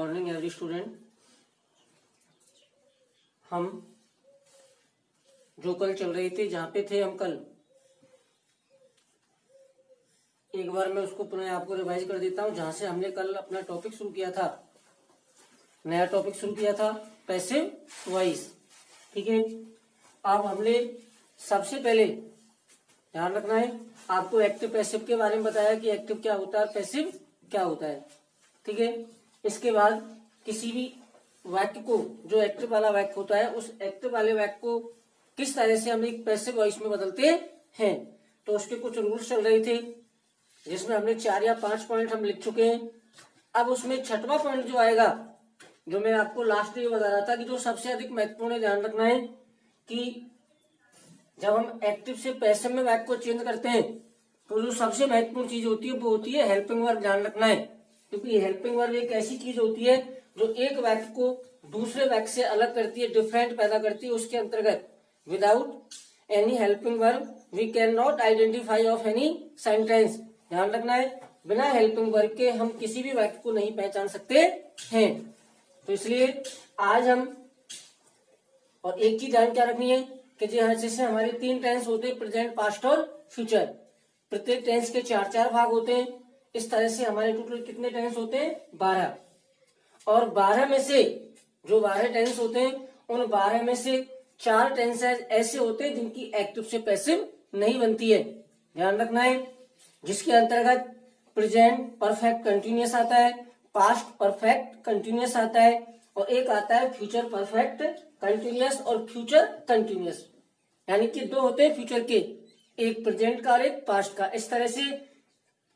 Morning every student. हम जो कल चल रही थी, जहाँ पे थे हम कल, एक बार मैं उसको पुनः आपको रिवाइज कर देता हूँ। जहाँ से हमने कल अपना टॉपिक शुरू किया था, नया टॉपिक शुरू किया था, पैसिव वॉइस। ठीक है। अब हमने सबसे पहले ध्यान रखना है, आपको एक्टिव पैसिव के बारे में बताया कि एक्टिव क्या होता है, पैसिव क्या होता है। ठीक है। इसके बाद किसी भी वाक्य को, जो एक्टिव वाला वाक्य होता है, उस एक्टिव वाले वाक्य को किस तरह से हम एक पैसिव वॉइस में बदलते हैं, तो उसके कुछ रूल्स चल रहे थे, जिसमें हमने 4 या 5 पॉइंट हम लिख चुके हैं। अब उसमें 6वां पॉइंट जो आएगा, जो मैं आपको लास्ट में बता रहा था कि जो सबसे अधिक महत्वपूर्ण है, ध्यान रखना है कि जब हम एक्टिव से पैसिव में वाक्य को चेंज करते हैं, तो जो सबसे महत्वपूर्ण चीज होती है वो होती है हेल्पिंग वर्ब। ध्यान रखना है, क्योंकि हेल्पिंग वर्ब एक ऐसी चीज होती है जो एक वाक्य को दूसरे वाक्य से अलग करती है, डिफरेंट पैदा करती है। उसके अंतर्गत without any helping verb we can not identify of any sentence. ध्यान रखना है, बिना हेल्पिंग वर्ब के हम किसी भी वाक्य को नहीं पहचान सकते हैं। तो इसलिए आज हम, और एक चीज ध्यान क्या रखनी है कि जैसे हमारे 3 टेंस होते हैं, प्रेजेंट, पास्ट और फ्यूचर। प्रत्येक टेंस के 4-4 भाग होते हैं। इस तरह से हमारे टोटल कितने टेंस होते हैं, 12। और 12 में से जो 12 टेंस होते हैं, उन 12 में से 4 टेंस ऐसे होते हैं जिनकी एक्टिव से पैसिव नहीं बनती है। ध्यान रखना है, जिसके अंतर्गत प्रेजेंट परफेक्ट कंटिन्यूअस आता है, पास्ट परफेक्ट कंटिन्यूअस आता है, और एक आता है फ्यूचर परफेक्ट कंटिन्यूअस और फ्यूचर कंटिन्यूअस। यानी कि 2 होते हैं फ्यूचर के, एक प्रेजेंट का और एक पास्ट का। इस तरह से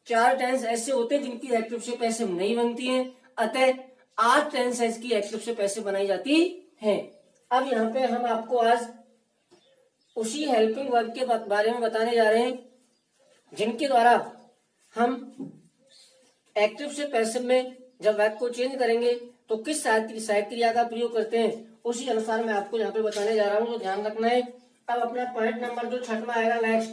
4 टेंस ऐसे होते हैं जिनकी एक्टिव से पैसिव नहीं बनती है। अतः 8 टेंस की एक्टिव से पैसिव बनाई जाती है। अब यहाँ पे हम आपको आज उसी हेल्पिंग वर्ब के बारे में बताने जा रहे हैं, जिनके द्वारा हम एक्टिव से पैसिव में जब वाक्य को चेंज करेंगे तो किस सहायक क्रिया का प्रयोग करते हैं, उसी अनुसार मैं आपको यहाँ पे बताने जा रहा हूँ। तो ध्यान रखना है। अब अपना पॉइंट नंबर जो 6वां आएगा नेक्स्ट,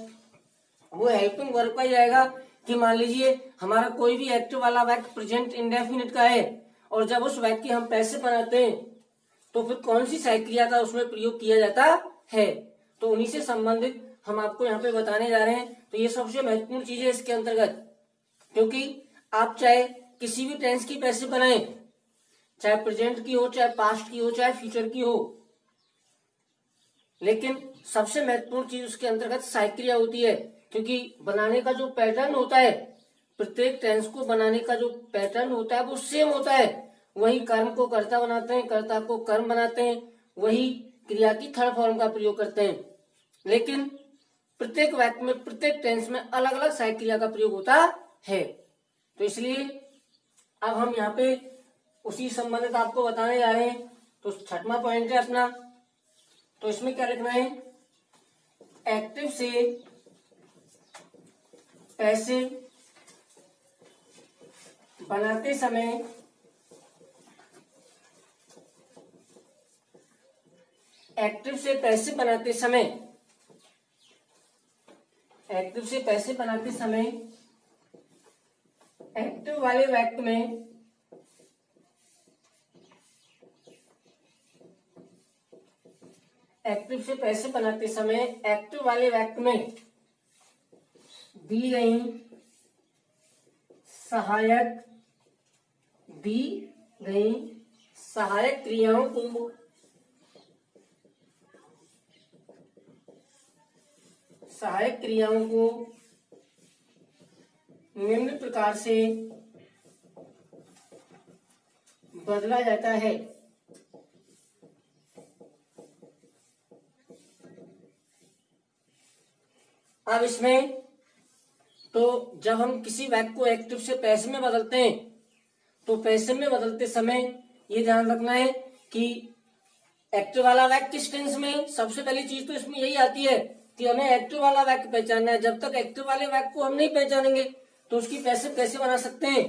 वो हेल्पिंग वर्ब का ही आएगा कि मान लीजिए हमारा कोई भी एक्टिव वाला वाक्य प्रेजेंट इंडेफिनिट का है, और जब उस वाक्य की हम पैसिव बनाते हैं तो फिर कौन सी सहायक क्रिया का उसमें प्रयोग किया जाता है, तो उन्हीं से संबंधित हम आपको यहाँ पे बताने जा रहे हैं। तो ये सबसे महत्वपूर्ण चीज है इसके अंतर्गत, क्योंकि आप चाहे किसी भी टेंस की पैसिव बनाएं, चाहे प्रेजेंट की हो, चाहे पास्ट की हो, चाहे फ्यूचर की हो, लेकिन सबसे महत्वपूर्ण चीज उसके अंतर्गत सहायक क्रिया होती है। क्योंकि बनाने का जो पैटर्न होता है, प्रत्येक टेंस को बनाने का जो पैटर्न होता है वो सेम होता है। वही कर्म को कर्ता बनाते हैं, कर्ता को कर्म बनाते हैं, वही क्रिया की थर्ड फॉर्म का प्रयोग करते हैं, लेकिन प्रत्येक वाक्य में, प्रत्येक टेंस में अलग अलग सहायक क्रिया का प्रयोग होता है। तो इसलिए अब हम यहाँ पे उसी संबंधित आपको बताने जा रहे हैं। तो 6वां पॉइंट है अपना, तो इसमें क्या लिखना है, एक्टिव से पैसिव बनाते समय एक्टिव से पैसिव बनाते समय, एक्टिव से पैसिव बनाते समय एक्टिव वाले वाक्य में एक्टिव से पैसिव बनाते समय एक्टिव वाले वाक्य में दी गई सहायक क्रियाओं को निम्न प्रकार से बदला जाता है। अब इसमें तो जब हम किसी वाक्य को एक्टिव से पैसिव में बदलते हैं, तो पैसिव में बदलते समय ये ध्यान रखना है कि एक्टिव वाला वाक्य किस टेंस में, सबसे पहली चीज तो इसमें यही आती है कि हमें एक्टिव वाला वाक्य पहचानना है। जब तक एक्टिव वाले वाक्य को हम नहीं पहचानेंगे तो उसकी पैसिव कैसे बना सकते हैं,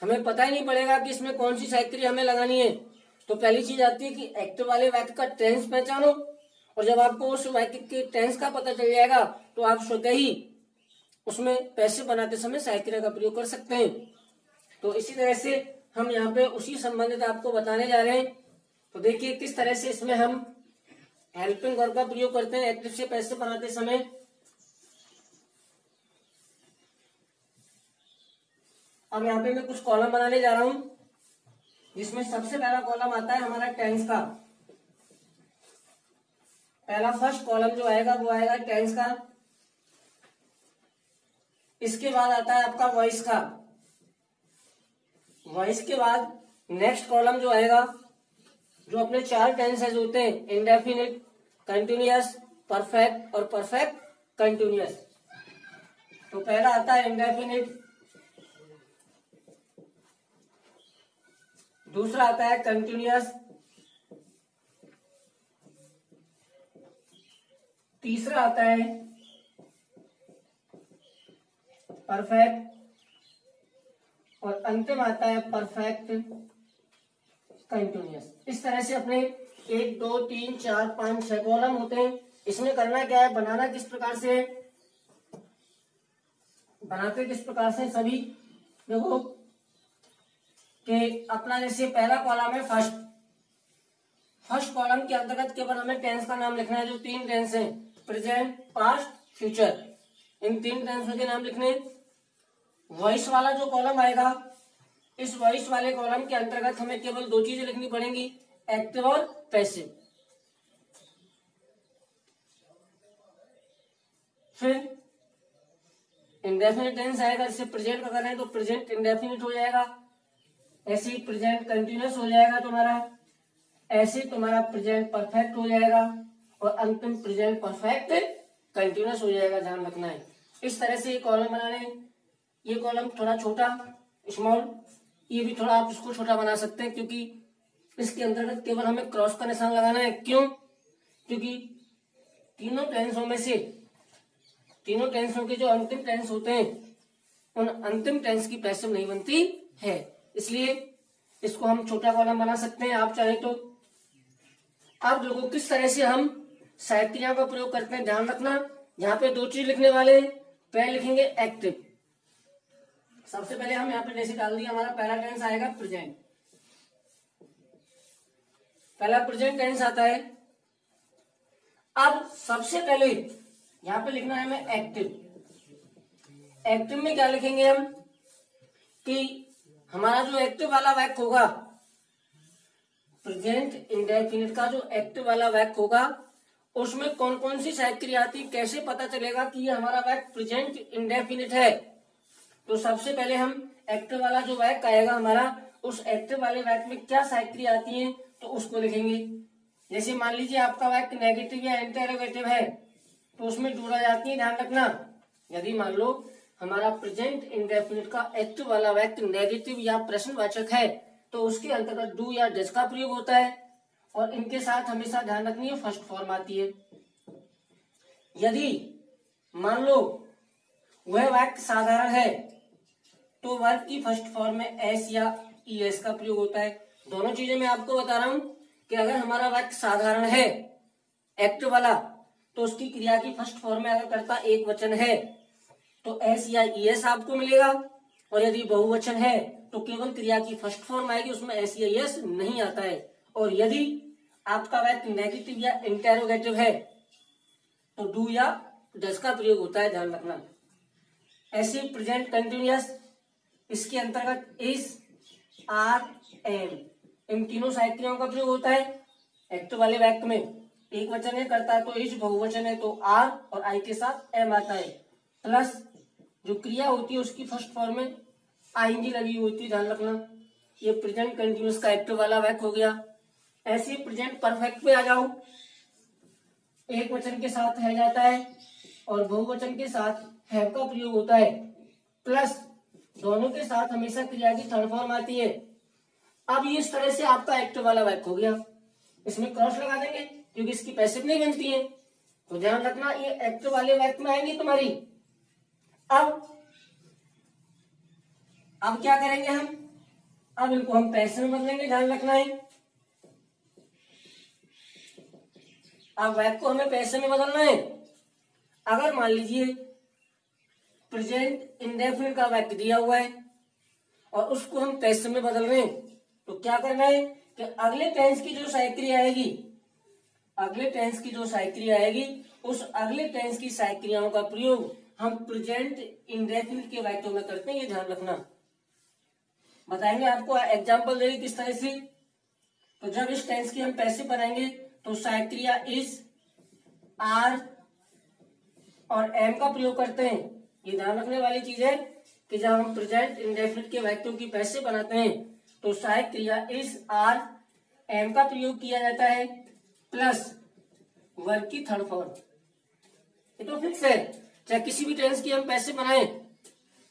हमें पता ही नहीं पड़ेगा कि इसमें कौन सी सहायक क्रिया हमें लगानी है। तो पहली चीज आती है कि एक्टिव वाले वाक्य का टेंस पहचानो, और जब आपको उस वाक्य के टेंस का पता चल जाएगा तो आप स्वतः ही उसमें पैसिव बनाते समय सहायक क्रिया का प्रयोग कर सकते हैं। तो इसी तरह से हम यहाँ पे उसी संबंधित आपको बताने जा रहे हैं। तो देखिए किस तरह से इसमें हम हेल्पिंग वर्ब का प्रयोग करते हैं एक्टिव से पैसिव बनाते समय। अब यहाँ पे मैं कुछ कॉलम बनाने जा रहा हूं, जिसमें सबसे पहला कॉलम आता है हमारा टेंस का। पहला फर्स्ट कॉलम जो आएगा वो आएगा टेंस का। इसके बाद आता है आपका वॉइस का। वॉइस के बाद नेक्स्ट कॉलम जो आएगा, जो अपने 4 टेंसेज होते हैं, इंडेफिनिट, कंटिन्यूअस, परफेक्ट और परफेक्ट कंटिन्यूअस। तो पहला आता है इंडेफिनिट, दूसरा आता है कंटिन्यूअस, तीसरा आता है परफेक्ट और अंतिम आता है परफेक्ट कंटिन्यूअस। इस तरह से अपने 1 2 3 4 5 6 कॉलम होते हैं। इसमें करना क्या है, बनाना किस प्रकार से, बनाते किस प्रकार से सभी देखो कि अपना जैसे पहला कॉलम है फर्स्ट कॉलम के अंतर्गत केवल हमें टेंस का नाम लिखना है। जो 3 टेंस हैं, प्रेजेंट, पास्ट, फ्यूचर, इन 3 टेंसों के नाम लिखने। वॉइस वाला जो कॉलम आएगा, इस वॉइस वाले कॉलम के अंतर्गत हमें केवल 2 चीजें लिखनी पड़ेंगी, एक्टिव और पैसिव। फिर इंडेफिनिट टेंस आएगा, जिससे प्रेजेंट का कर रहे हैं तो प्रेजेंट इंडेफिनिट हो जाएगा। ऐसे ही प्रेजेंट कंटिन्यूअस हो जाएगा तुम्हारा, ऐसे तुम्हारा प्रेजेंट परफेक्ट हो जाएगा और अंतिम प्रेजेंट परफेक्ट कंटिन्यूअस हो जाएगा। ध्यान रखना है। इस तरह से ये कॉलम बनाने, ये कॉलम थोड़ा छोटा स्मॉल, ये भी थोड़ा आप इसको छोटा बना सकते हैं, क्योंकि इसके अंतर्गत केवल हमें क्रॉस का निशान लगाना है। क्यों? क्योंकि तीनों टेंसों के जो अंतिम टेंस होते हैं, उन अंतिम टेंस की पैसिव नहीं बनती है, इसलिए इसको हम छोटा कॉलम बना सकते हैं आप चाहे तो। अब देखो किस तरह से हम सहायक क्रियाओं का प्रयोग करते हैं। ध्यान रखना, यहाँ पे 2 चीज लिखने वाले हैं। पहले लिखेंगे एक्टिव। सबसे पहले हम यहाँ पे जैसे डाल दिया, हमारा पहला टेंस आएगा प्रेजेंट। पहला प्रेजेंट टेंस आता है। अब सबसे पहले यहाँ पे लिखना है हमें एक्टिव। एक्टिव में क्या लिखेंगे हम कि हमारा जो एक्टिव वाला वाक्य होगा, प्रेजेंट इंडेफिनिट का जो एक्टिव वाला वाक्य होगा, उसमें कौन कौन सी सहायक क्रिया आती, कैसे पता चलेगा कि ये हमारा वाक्य प्रेजेंट इंडेफिनिट है। तो सबसे पहले हम एक्टिव वाला जो वाक्य आएगा हमारा, उस एक्टिव वाले वाक्य में क्या सहायक क्रिया आती है तो उसको लिखेंगे। जैसे मान लीजिए आपका वाक्य नेगेटिव या इंटरोगेटिव है तो उसमें जोड़ा जाती है। ध्यान रखना, यदि मान लो हमारा प्रेजेंट इंडेफिनिट का एक्टिव वाला वाक्य नेगेटिव या प्रश्नवाचक है तो उसके अंतर्गत डू या डज का प्रयोग होता है, और इनके साथ हमेशा ध्यान रखनी है फर्स्ट फॉर्म आती है। यदि मान लो वह वाक्य साधारण है तो वर्ब की फर्स्ट फॉर्म में एस या ईएस का प्रयोग होता है। दोनों चीजें मैं आपको बता रहा हूं कि अगर हमारा वाक्य साधारण है एक्टिव वाला, तो उसकी क्रिया की फर्स्ट फॉर्म में अगर कर्ता एक वचन है तो एस या ईएस आपको मिलेगा, और यदि बहुवचन है तो केवल क्रिया की फर्स्ट फॉर्म आएगी, उसमें एस या ईएस नहीं आता है। और यदि आपका वाक्य नेगेटिव या इंटेरोगेटिव है तो डू या डज का प्रयोग होता है। ध्यान रखना। ऐसे प्रेजेंट कंटिन्यूअस, इसके अंतर्गत इज, आर, एम, इन तीनों सहायक क्रियाओं का प्रयोग होता है। एक्टिव वाले वाक्य में एक वचन है करता तो इज, बहुवचन है तो आर, और आई के साथ एम आता है। प्लस जो क्रिया होती है उसकी फर्स्ट फॉर्म में आईएनजी लगी होती है। ध्यान रखना, ये प्रेजेंट कंटिन्यूअस का एक्टिव वाला वाक्य हो गया। ऐसे प्रेजेंट परफेक्ट पे आ जाओ, एक वचन के साथ है जाता है और बहुवचन के साथ हैव का प्रयोग होता है, प्लस दोनों के साथ हमेशा क्रिया की थर्ड फॉर्म आती है। अब ये इस तरह से आपका एक्टिव वाला वाक्य हो गया। इसमें क्रॉस लगा देंगे क्योंकि इसकी पैसिव नहीं बनती है, तो ध्यान रखना ये एक्टिव वाले वाक्य में आएंगी तुम्हारी। अब क्या करेंगे हम, अब इनको हम पैसिव में बदलेंगे। ध्यान रखना है, अब वाक्य को हमें पैसिव में बदलना है। अगर मान लीजिए प्रेजेंट इंडेफिनिट का वाक्य दिया हुआ है और उसको हम पैसे में बदल रहे हैं, तो क्या करना है कि अगले टेंस की जो साइक्रिया आएगी, अगले टेंस की जो साइक्रिया आएगी, उस अगले टेंस की साइक्रियाओं का प्रयोग हम प्रेजेंट इंडेफिनिट के वाक्यों में करते हैं, ये ध्यान रखना। बताएंगे आपको, एग्जाम्पल देंगे किस तरह से। तो जब इस टेंस की हम पैसिव बनाएंगे तो साइक्रिया इज, आर और एम का प्रयोग करते हैं। ये ध्यान रखने वाली चीज है कि जब हम प्रेजेंट इंडेफिनिट के वाक्यों की पैसिव बनाते हैं तो सहायक क्रिया इज, आर, एम का प्रयोग किया जाता है प्लस वर्ब की थर्ड फॉर्म। ये तो फिक्स है, चाहे किसी भी टेंस की हम पैसिव बनाएं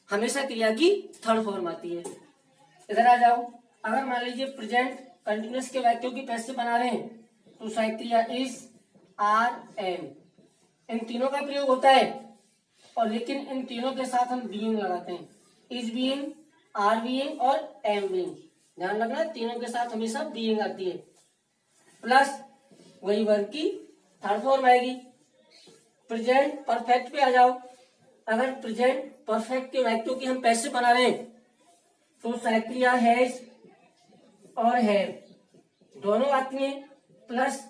हमेशा क्रिया की थर्ड फॉर्म आती है। इधर आ जाओ, अगर मान लीजिए प्रेजेंट कंटिन्यूअस के वाक्यों की पैसिव बना रहे हैं तो सहायक क्रिया इज, आर, एम, इन तीनों का प्रयोग होता है, और लेकिन इन तीनों के साथ हम बीइंग लगाते हैं, इज बीइंग, आर बीइंग और एम बीइंग। ध्यान रखना तीनों के साथ हमेशा बीइंग आती है, प्लस वही वर्ब की थर्ड फॉर्म आएगी। प्रेजेंट परफेक्ट पे आ जाओ, अगर प्रेजेंट परफेक्ट के वाक्यों की हम पैसिव बना रहे हैं तो सहायक क्रिया हैज और हैव दोनों आती हैं, प्लस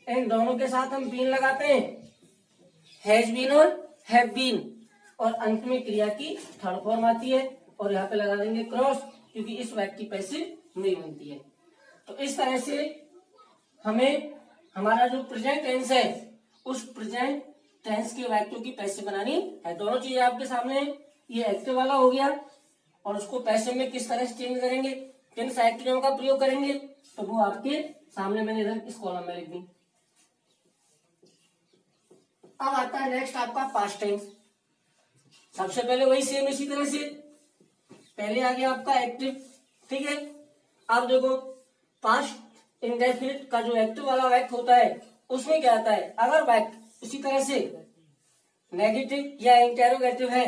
इन दोनों के साथ हम बीन लगाते हैं, हैज बीन और हैव बीन, और अंत में क्रिया की थर्ड फॉर्म आती है, और यहाँ पे लगा देंगे क्रॉस, क्योंकि इस वाक्य की पैसिव नहीं बनती है। तो इस तरह से हमें हमारा जो प्रेजेंट टेंस है उस प्रेजेंट टेंस के वाक्यों की पैसिव बनानी है। दोनों चीजें आपके सामने है, ये एक्टिव वाला हो गया, और उसको पैसिव में किस तरह से चेंज करेंगे, किन सहायक क्रियाओं का प्रयोग करेंगे, तो वो आपके सामने मैंने इधर इस कॉलम में लिख दी। अब आता है नेक्स्ट आपका पास्ट टेंस। सबसे पहले वही सेम इसी तरह से, पहले आ गया आपका एक्टिव, ठीक है। अब देखो पास्ट इंडेफिनिट का जो एक्टिव वाला वाक्य होता है उसमें क्या आता है, अगर वाक्य उसी तरह से नेगेटिव या इंटेरोगेटिव है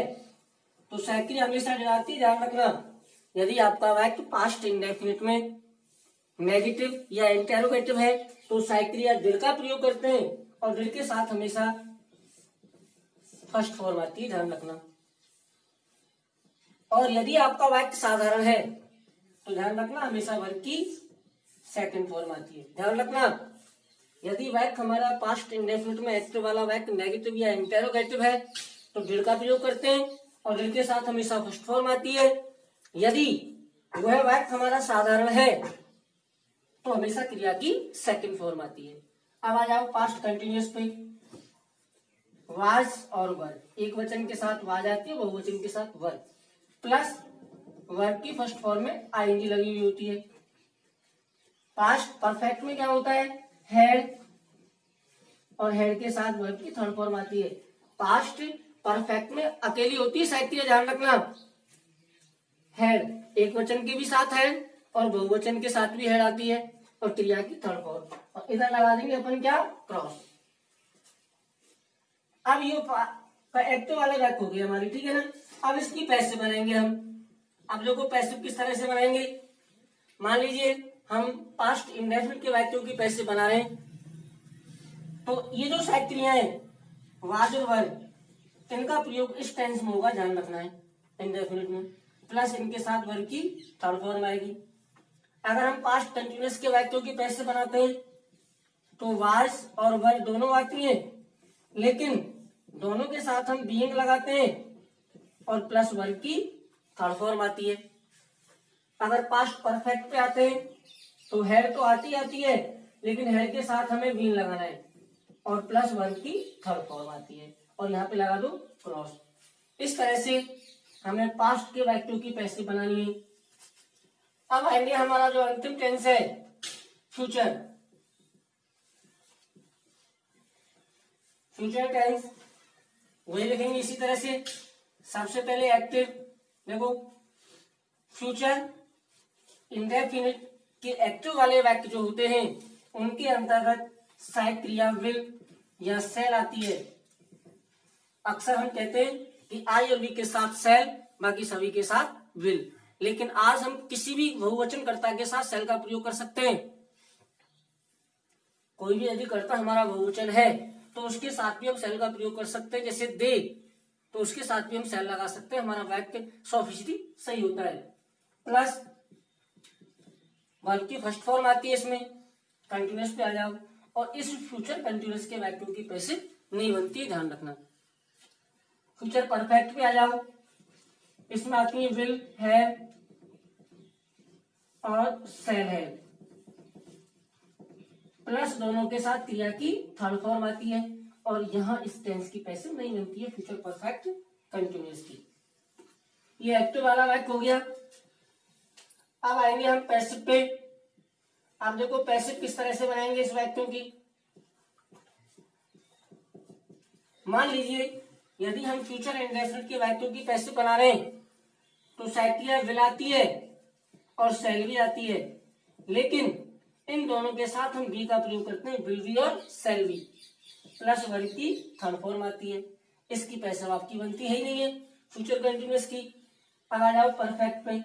तो सहायक क्रिया हमेशा डराती, ध्यान रखना। यदि आपका वाक्य पास्ट इंडेफिनिट में नेगेटिव या इंटेरोगेटिव है तो सहायक क्रिया डिड का प्रयोग करते हैं, और डिड के साथ हमेशा फर्स्ट फॉर्म आती है, ध्यान रखना। और यदि आपका वाक्य साधारण है तो ध्यान रखना हमेशा वर्ब की सेकंड फॉर्म आती है, ध्यान रखना। यदि वाक्य हमारा पास्ट इंडेफिनिट में एक्टिव वाला वाक्य नेगेटिव या इंटेरोगेटिव है तो डिड का प्रयोग करते हैं, और डिड के साथ हमेशा फर्स्ट फॉर्म आती है। यदि वह वाक्य हमारा साधारण है तो हमेशा क्रिया की सेकंड फॉर्म आती है। अब आ जाओ पास्ट कंटिन्यूअस पे, वाज और वर, एक वचन के साथ वाज आती है, बहुवचन के साथ वर, प्लस वर्ब की फर्स्ट फॉर्म में आईएनजी लगी हुई होती है। पास्ट परफेक्ट में क्या होता है, हैड, और हैड के साथ वर्ब की थर्ड फॉर्म आती है। पास्ट परफेक्ट में अकेली होती है सहायक क्रिया, ध्यान रखना। हैड एक वचन के भी साथ है और बहुवचन के साथ भी हैड आती है, और क्रिया की थर्ड फॉर्म, और इधर लगा देंगे अपन क्या, क्रॉस। अब ये एक्टिव वाले वाक्य हो गए हमारी, ठीक है ना। अब इसकी पैसिव बनाएंगे हम। अब देखो पैसिव किस तरह से बनाएंगे, मान लीजिए हम पास्ट इंडेफिनिट के वाक्यों की पैसिव बना रहे हैं, तो ये जो सहायक क्रियाएं हैं वाज और वर, इनका प्रयोग इस टेंस में होगा, ध्यान रखना है, इंडेफिनिट में, प्लस इनके साथ वर्ब की थर्ड फॉर्म आएगी। अगर हम पास्ट कंटिन्यूअस के वाक्यों की पैसिव बनाते हैं तो वाज और वर दोनों आती हैं, लेकिन दोनों के साथ हम बीइंग लगाते हैं और प्लस वर्ब की थर्ड फॉर्म आती है। अगर पास्ट परफेक्ट पे आते हैं तो हैड तो आती है, लेकिन हैड के साथ हमें बीइंग लगाना है और प्लस वर्ब की थर्ड फॉर्म आती है, और यहाँ पे लगा दो क्रॉस। इस तरह से हमें पास्ट के वाक्यों की पैसिव बनानी है। अब आएंगे हमारा जो अंतिम टेंस है फ्यूचर। फ्यूचर टेंस वही लिखेंगे इसी तरह से। सबसे पहले एक्टिव, देखो फ्यूचर इंडेफिनिट के एक्टिव वाले वाक्य जो होते हैं उनके अंतर्गत सहायक क्रिया विल या सेल आती है। अक्सर हम कहते हैं कि आई और वी के साथ सेल, बाकी सभी के साथ विल, लेकिन आज हम किसी भी बहुवचन कर्ता के साथ सेल का प्रयोग कर सकते हैं। कोई भी यदि कर्ता हमारा बहुवचन है तो उसके साथ भी हम सेल का प्रयोग कर सकते हैं, जैसे दे, तो उसके साथ भी हम सेल लगा सकते हैं, हमारा वाक्य 100% सही होता है, प्लस वर्ब की फर्स्ट फॉर्म आती है इसमें, कंटिन्यूअस पे आ जाओ, और इस फ्यूचर कंटिन्यूअस के वाक्यों की पैसिव नहीं बनती है, ध्यान रखना। फ्यूचर परफेक्ट पे आ जाओ, इसमें आती है विल, हैव और शैल हैव, प्लस दोनों के साथ क्रिया की थर्ड फॉर्म आती है, और यहां इस टेंस की पैसिव नहीं बनती है, फ्यूचर परफेक्ट कंटिन्यूअस की। ये एक्टिव वाला वाक्य हो गया। अब आएंगे हम पैसिव पे। आप देखो पैसिव किस तरह से बनाएंगे इस वाक्यों की। मान लीजिए यदि हम फ्यूचर इंडेफिनिट के वाक्यों की पैसिव बना रहे हैं तो साइक्लिया विल आती है और शैल भी आती है, लेकिन इन दोनों के साथ हम बी का प्रयोग करते हैं, विल बी और शैल बी, प्लस वर्ब की थर्ड फॉर्म आती है। इसकी पैसिव आपकी बनती है ही नहीं है फ्यूचर कंटिन्यूअस की। अब आ जाओ परफेक्ट पे,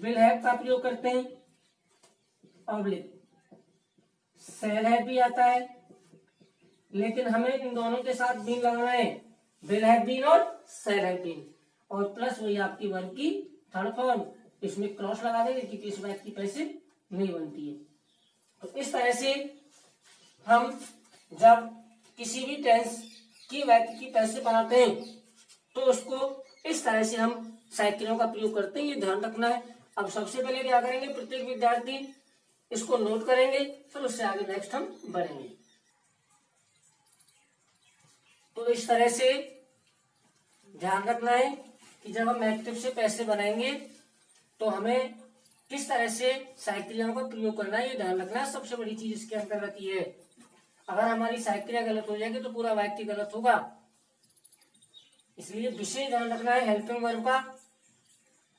विल हैव का प्रयोग करते हैं, ऑब्लिक शैल हैव भी आता है, लेकिन हमें इन दोनों के साथ बीन लगाना है, विल हैव बीन और शैल हैव बीन, और प्लस वही आपकी वर्ब की थर्ड फॉर्म, इसमें क्रॉस लगा देंगे क्योंकि इस वाक्य की पैसिव नहीं बनती है। तो इस तरह से हम जब किसी भी टेंस की वाक्य की पैसिव बनाते हैं तो उसको इस तरह से हम साइक्लियों का प्रयोग करते हैं, ये ध्यान रखना है। अब सबसे पहले क्या करेंगे, प्रत्येक विद्यार्थी इसको नोट करेंगे, फिर उससे आगे नेक्स्ट हम बढ़ेंगे। तो इस तरह से ध्यान रखना है कि जब हम एक्टिव से पैसिव बनाएंगे तो हमें किस तरह से साइक्लियों का प्रयोग करना है, ये ध्यान रखना है। सबसे बड़ी चीज इसके अंतर्गत ये है, अगर हमारी साइक्लिया गलत हो जाएगी तो पूरा वाक्य गलत होगा, इसलिए विशेष ध्यान रखना है हेल्पिंग वर्ब का।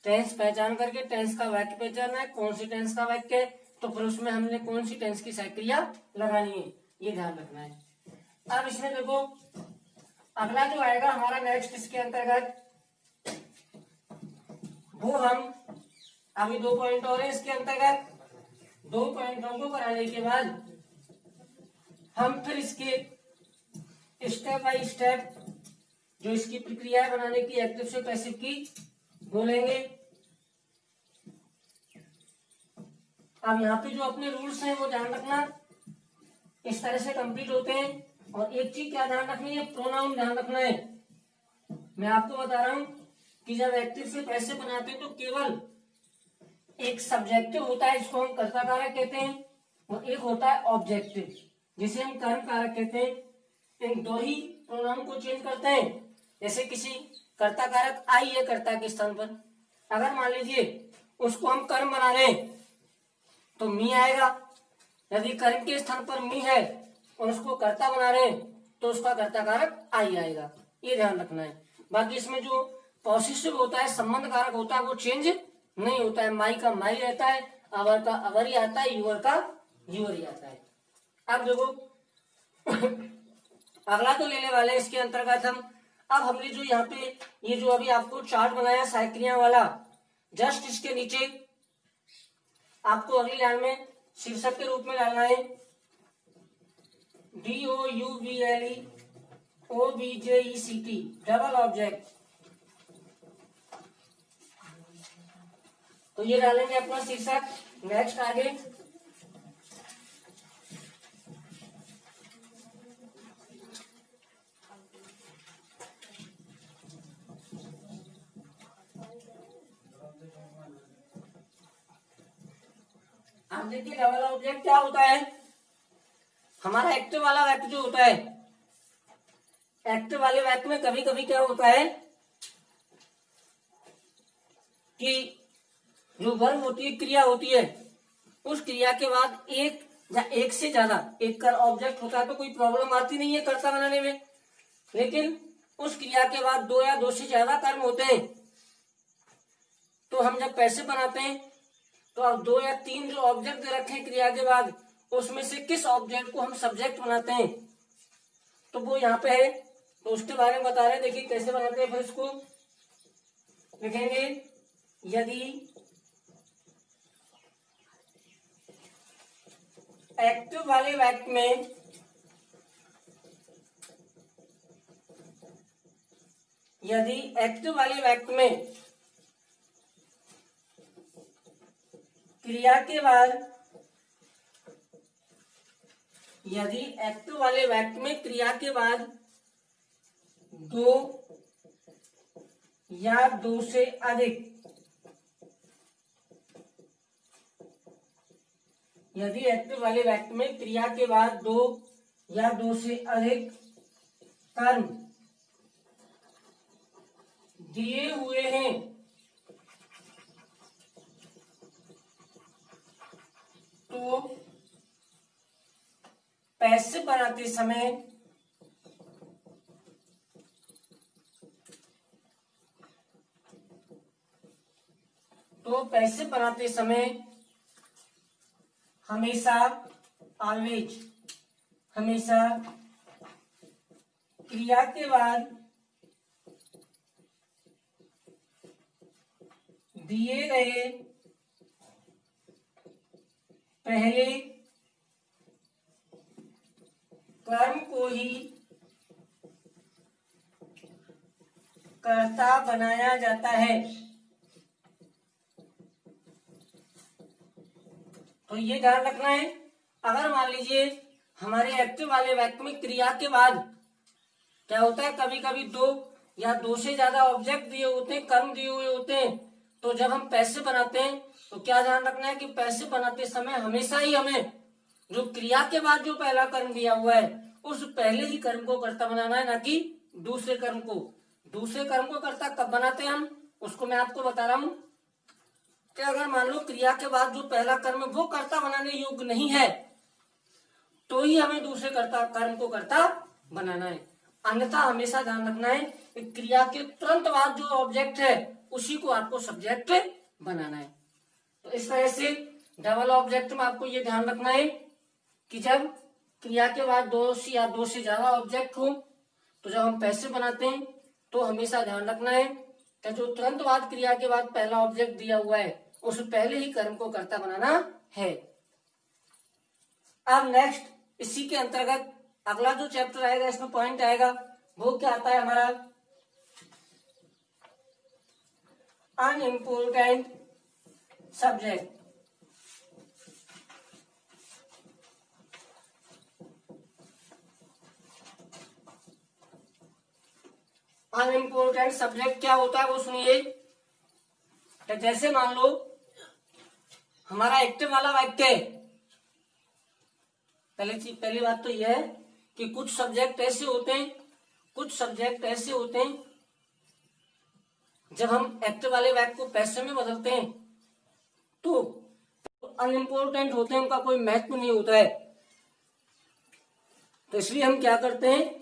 टेंस पहचान करके टेंस का वाक्य पहचानना है, कौन सी टेंस का वाक्य है तो फिर उसमें हमने कौन सी टेंस की साइक्लिया लगानी है, ये ध्यान रखना है। अब इसमें देखो अगला जो आएगा हमारा नेक्स्ट इसके अंतर्गत, वो हम अभी 2 पॉइंट और है इसके अंतर्गत। 2 पॉइंटों को कराने के बाद हम फिर इसके स्टेप बाय स्टेप जो इसकी प्रक्रिया है बनाने की एक्टिव से पैसिव की बोलेंगे। अब यहाँ पे जो अपने रूल्स हैं वो ध्यान रखना, इस तरह से कंप्लीट होते हैं। और एक चीज क्या ध्यान रखनी है, प्रोनाउन ध्यान रखना है। मैं आपको बता रहा हूं कि जब एक्टिव से पैसिव बनाते हैं तो केवल एक सब्जेक्टिव होता है, इसको हम कर्ता कारक कहते हैं, और एक होता है ऑब्जेक्टिव जिसे हम कर्म कारक कहते हैं। इन दो ही प्रोनाउन को चेंज करते हैं। जैसे किसी कर्ता कारक आई है कर्ता के स्थान पर, अगर मान लीजिए उसको हम कर्म बना रहे हैं तो मी आएगा, यदि कर्म के स्थान पर मी है और उसको कर्ता बना रहे हैं तो उसका कर्ता कारक आई आएगा, ये ध्यान रखना है। बाकी इसमें जो पॉसेसिव होता है, संबंध कारक होता है, वो चेंज नहीं होता है। माई का माई रहता है, अवर का अवर ही आता है, यूअर का यूअर ही आता है। अब देखो अगला तो लेने वाले इसके अंतर्गत हम, अब हमने जो यहाँ पे ये जो अभी आपको चार्ट बनाया साइक्लिया वाला, जस्ट इसके नीचे आपको अगली लाइन में शीर्षक के रूप में डालना है DOUBLE OBJECT, डबल ऑब्जेक्ट। तो ये डालेंगे अपना शीर्षक। नेक्स्ट आगे आप देखिए डबल ऑब्जेक्ट क्या होता है। हमारा एक्टिव वाला वाक्य जो होता है, एक्टिव वाले वाक्य में कभी कभी क्या होता है कि जो वर्ब होती है, क्रिया होती है, उस क्रिया के बाद एक या एक से ज्यादा एक कर ऑब्जेक्ट होता है तो कोई प्रॉब्लम आती नहीं है कर्ता बनाने में। लेकिन उस क्रिया के बाद 2 या 2 से ज्यादा कर्म होते हैं तो हम जब पैसिव बनाते हैं तो अब 2 या 3 जो ऑब्जेक्ट दे रखे हैं क्रिया के बाद, उसमें से किस ऑब्जेक्ट को हम सब्जेक्ट बनाते हैं तो वो यहाँ पे है, तो उसके बारे में बता रहे हैं। देखिए कैसे बनाते हैं, फिर इसको लिखेंगे, यदि एक्टिव वाले वाक्य में यदि एक्टिव वाले वाक्य में क्रिया के बाद, यदि एक्टिव वाले वाक्य में क्रिया के बाद दो या दो से अधिक, यदि एक्टिव वाले वाक्य में क्रिया के बाद दो या दो से अधिक कर्म दिए हुए हैं तो पैसिव बनाते समय हमेशा, ऑलवेज, हमेशा क्रिया के बाद दिए गए पहले कर्म को ही कर्ता बनाया जाता है। तो ये ध्यान रखना है, अगर मान लीजिए हमारे एक्टिव वाले वाक्य में क्रिया के बाद क्या होता है, कभी कभी दो या दो से ज्यादा ऑब्जेक्ट दिए होते हैं, कर्म दिए हुए होते हैं, तो जब हम पैसिव बनाते हैं तो क्या ध्यान रखना है कि पैसिव बनाते समय हमेशा ही हमें जो क्रिया के बाद जो पहला कर्म दिया हुआ है उस पहले ही कर्म को कर्ता बनाना है, ना कि दूसरे कर्म को। दूसरे कर्म को कर्ता कब बनाते हैं हम, उसको मैं आपको बता रहा हूं कि अगर मान लो क्रिया के बाद जो पहला कर्म है वो कर्ता बनाने योग्य नहीं है तो ही हमें दूसरे कर्म को कर्ता बनाना है, अन्यथा हमेशा ध्यान रखना है कि क्रिया के तुरंत बाद जो ऑब्जेक्ट है उसी को आपको सब्जेक्ट बनाना है। तो इस तरह से डबल ऑब्जेक्ट में आपको ये ध्यान रखना है कि जब क्रिया के बाद दो या दो से ज्यादा ऑब्जेक्ट हो तो जब हम पैसिव बनाते हैं तो हमेशा ध्यान रखना है कि जो तुरंत बाद क्रिया के बाद पहला ऑब्जेक्ट दिया हुआ है उस पहले ही कर्म को कर्ता बनाना है। अब नेक्स्ट इसी के अंतर्गत अगला जो चैप्टर आएगा, इसमें पॉइंट आएगा, वो क्या आता है हमारा, अनइम्पोर्टेंट सब्जेक्ट। अनइम्पोर्टेंट सब्जेक्ट क्या होता है वो सुनिए। तो जैसे मान लो हमारा एक्टिव वाला वाक्य है, पहली बात तो यह है कि कुछ सब्जेक्ट ऐसे होते हैं, जब हम एक्टिव वाले वाक्य को पैसिव में बदलते हैं तो अनइम्पोर्टेंट होते हैं, उनका कोई महत्व नहीं होता है। तो इसलिए हम क्या करते हैं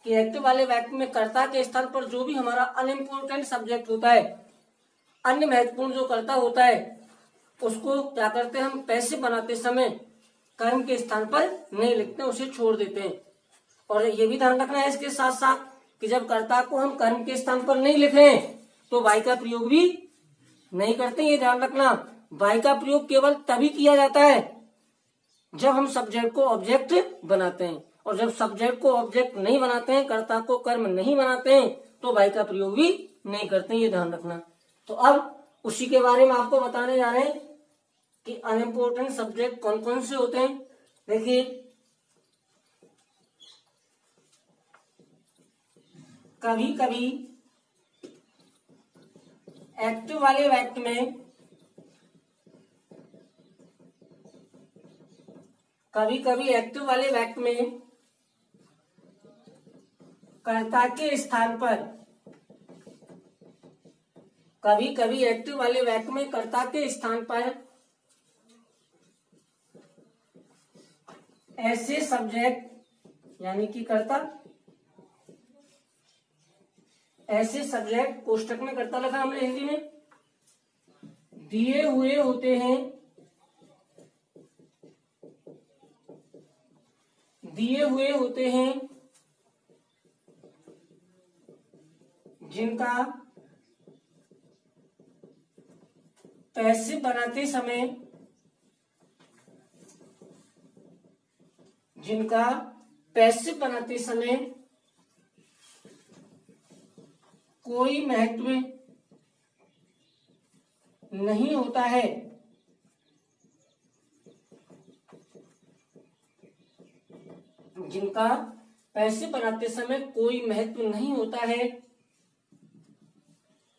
कि एक्टिव वाले वाक्य में कर्ता के स्थान पर जो भी हमारा अनइम्पोर्टेंट सब्जेक्ट होता है, अन्य महत्वपूर्ण जो कर्ता होता है, उसको क्या करते हैं हम पैसिव बनाते समय कर्म के स्थान पर नहीं लिखते, उसे छोड़ देते हैं। और ये भी ध्यान रखना है इसके साथ साथ कि जब कर्ता को हम कर्म के स्थान पर नहीं लिख रहे हैं तो वाई का प्रयोग भी नहीं करते। ये ध्यान रखना, वाई का प्रयोग केवल तभी किया जाता है जब हम सब्जेक्ट को ऑब्जेक्ट बनाते हैं, और जब सब्जेक्ट को ऑब्जेक्ट नहीं बनाते हैं, कर्ता को कर्म नहीं बनाते हैं, तो वाई का प्रयोग भी नहीं करते हैं, ये ध्यान रखना। तो अब उसी के बारे में आपको बताने जा रहे हैं कि अनइम्पोर्टेंट सब्जेक्ट कौन कौन से होते हैं। देखिए, कभी कभी एक्टिव वाले वाक्य में कर्ता के स्थान पर, कभी एक्टिव वाले वाक्य में कर्ता के स्थान पर ऐसे सब्जेक्ट यानी कि कर्ता, ऐसे सब्जेक्ट कोष्टक में कर्ता लिखा हमने हिंदी में, दिए हुए होते हैं जिनका पैसिव बनाते समय कोई महत्व नहीं होता है, जिनका पैसे बनाते समय कोई महत्व नहीं होता है,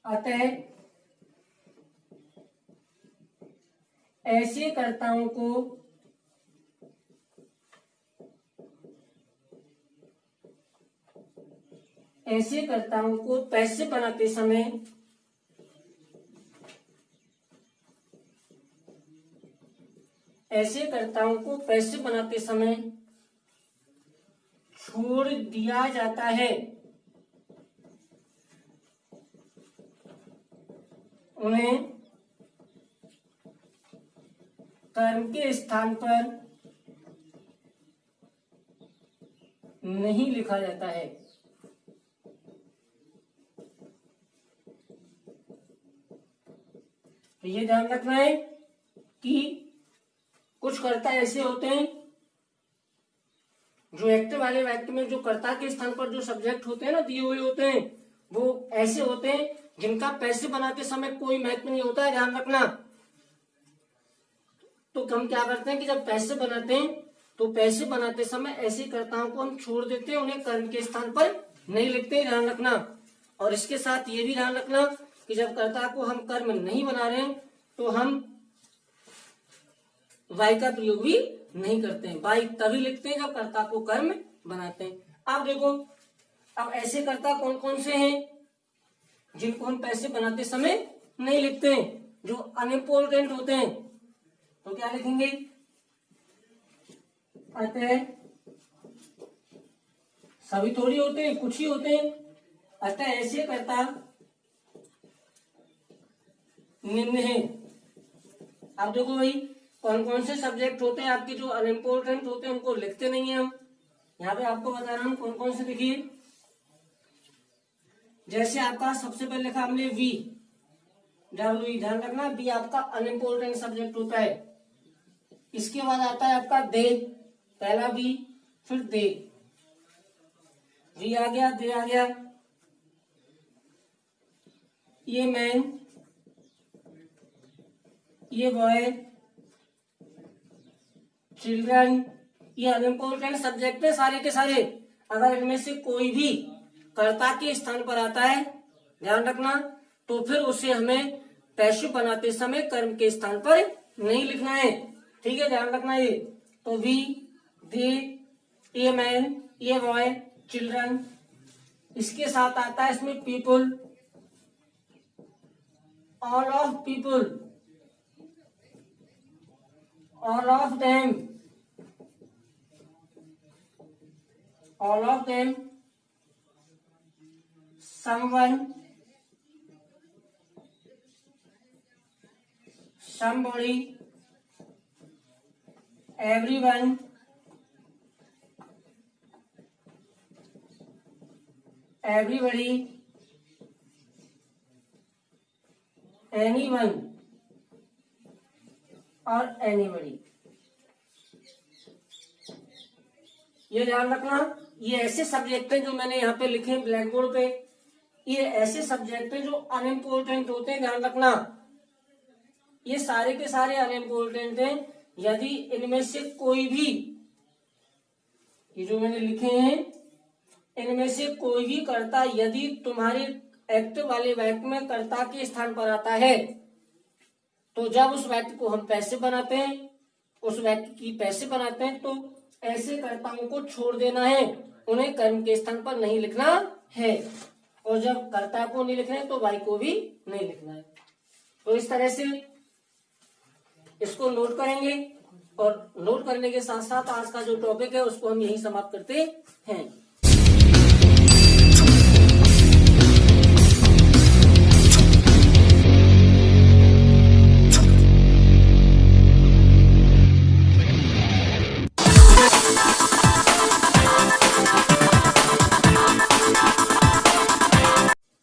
अतः ऐसे कर्ताओं को पैसे बनाते समय छोड़ दिया जाता है। उन्हें कर्म के स्थान पर नहीं लिखा जाता है। तो ये ध्यान रखना है कि कुछ कर्ता ऐसे होते हैं जो एक्टिव वाले वाक्य में जो कर्ता के स्थान पर जो सब्जेक्ट होते हैं ना दिए हुए होते हैं, वो ऐसे होते हैं जिनका पैसे बनाते समय कोई महत्व नहीं होता है। ध्यान रखना। तो हम क्या करते हैं कि जब पैसे बनाते हैं तो पैसे बनाते समय ऐसे कर्ताओं को हम छोड़ देते हैं, उन्हें कर्म के स्थान पर नहीं लिखते। ध्यान रखना। और इसके साथ ये भी ध्यान रखना कि जब कर्ता को हम कर्म नहीं बना रहे हैं तो हम वाई का प्रयोग भी नहीं करते हैं। वाई तभी लिखते हैं जब कर्ता को कर्म बनाते हैं। अब देखो, अब ऐसे कर्ता कौन कौन से हैं जिनको हम पैसे बनाते समय नहीं लिखते हैं, जो अनइम्पोर्टेंट होते हैं। तो क्या लिखेंगे? अतः सभी थोड़ी होते हैं, कुछ ही होते हैं। अतः ऐसे कर्ता निम्न है। अब देखो भाई, कौन कौन से सब्जेक्ट होते हैं आपके जो अनइम्पोर्टेंट होते हैं, उनको लिखते नहीं है हम। यहाँ पे आपको बता रहा हूं कौन कौन से लिखिए। जैसे आपका सबसे पहले लिखा हमने वी, डब्ल्यू। ध्यान रखना, बी आपका अनइम्पोर्टेंट सब्जेक्ट होता है। इसके बाद आता है आपका दे, पहला बी, फिर दे, वी आ गया, दे आ गया। ये मैन, ये बॉय, चिल्ड्रन, ये अनइम्पोर्टेंट सब्जेक्ट है सारे के सारे। अगर इनमें से कोई भी कर्ता के स्थान पर आता है, ध्यान रखना, तो फिर उसे हमें पैसिव बनाते समय कर्म के स्थान पर नहीं लिखना है। ठीक है, ध्यान रखना ये। तो वी, दे, ये मैन, ये बॉय, चिल्ड्रन। इसके साथ आता है इसमें people, all of people, all of them, all of them, someone, somebody, everyone, everybody, anyone और anybody। ये ध्यान रखना, ये ऐसे सब्जेक्ट हैं जो मैंने यहाँ पे लिखे हैं ब्लैक बोर्ड पे। ये ऐसे सब्जेक्ट हैं जो अनइम्पोर्टेंट होते हैं। ध्यान रखना, ये सारे के सारे अनइम्पोर्टेंट हैं। यदि इनमें से कोई भी, ये जो मैंने लिखे हैं, इनमें से कोई भी कर्ता यदि तुम्हारे एक्टिव वाले वाक्य में कर्ता के स्थान पर आता है, तो जब उस वाक्य को हम पैसे बनाते हैं, उस वाक्य की पैसे बनाते हैं, तो ऐसे कर्ताओं को छोड़ देना है, उन्हें कर्म के स्थान पर नहीं लिखना है। और जब कर्ता को नहीं लिखना है तो वाई को भी नहीं लिखना है। तो इस तरह से इसको नोट करेंगे, और नोट करने के साथ साथ आज का जो टॉपिक है उसको हम यही समाप्त करते हैं।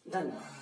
धन्यवाद।